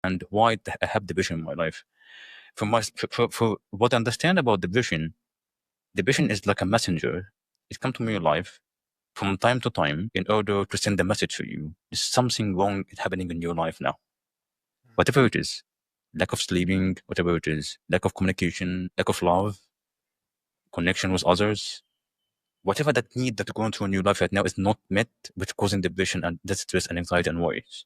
and why I have depression in my life. For what I understand about depression is like a messenger. It comes to your life from time to time in order to send a message to you. There's something wrong happening in your life now. Whatever it is, lack of sleeping, whatever it is, lack of communication, lack of love, connection with others, whatever that need that going through in your life right now is not met, which causing depression and stress and anxiety and worries.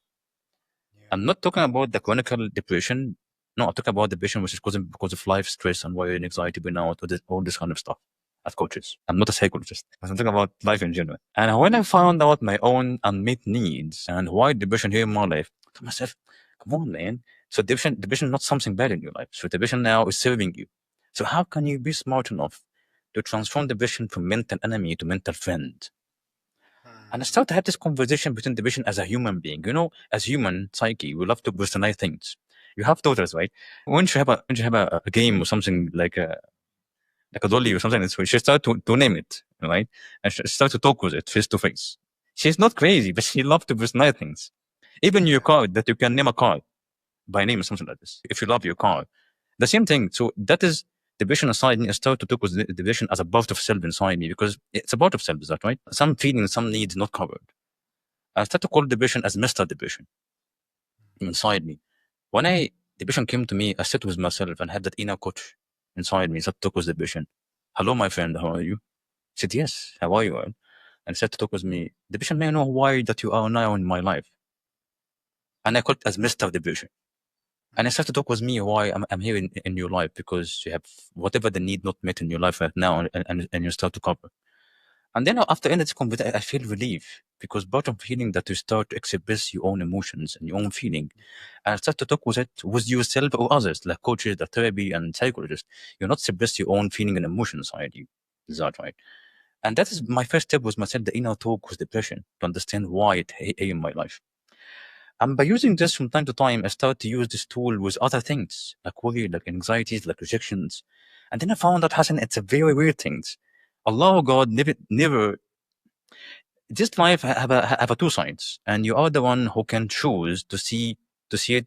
I'm not talking about the chronic depression. No, I'm talking about depression which is causing because of life stress and worry and anxiety, burnout, all this kind of stuff. As coaches, I'm not a psychologist, but I'm talking about life in general. And when I found out my own unmet needs and why depression here in my life, I told myself, come on, man. So depression is not something bad in your life. So depression now is serving you. So how can you be smart enough to transform depression from mental enemy to mental friend? And I start to have this conversation between depression as a human being. You know, as human psyche, we love to personalize things. You have daughters, right? When you have a game or something like a dolly or something, so she start to name it, right? And she start to talk with it face to face. She's not crazy, but she loves to personalize things. Even your car, that you can name a car by name or something like this. If you love your car, the same thing. So that is depression inside me. I start to talk with the depression as a part of self inside me because it's a part of self, is that right? Some feelings, some needs not covered. I start to call depression as Mr. Depression inside me. When depression came to me, I sat with myself and had that inner coach inside me. Start to talk with depression. Hello, my friend. How are you? I said, yes. How are you? And said to talk with me. Depression, may I know why that you are now in my life? And I called it as Mr. Depression. And I started to talk with me why I'm here in your life, because you have whatever the need not met in your life right now, and you start to cover. And then after ending this conversation, I feel relief, because part of healing that you start to express your own emotions and your own feeling, and start to talk with it with yourself or others, like coaches, the therapy, and psychologists. You're not suppress your own feeling and emotions inside you. Is that right? And that is my first step with myself, the inner talk with depression, to understand why it in my life. And by using this from time to time, I started to use this tool with other things, like worry, like anxieties, like rejections. And then I found out, Hassan, it's a very weird thing. Allah or God never, this life have a two sides, and you are the one who can choose to see it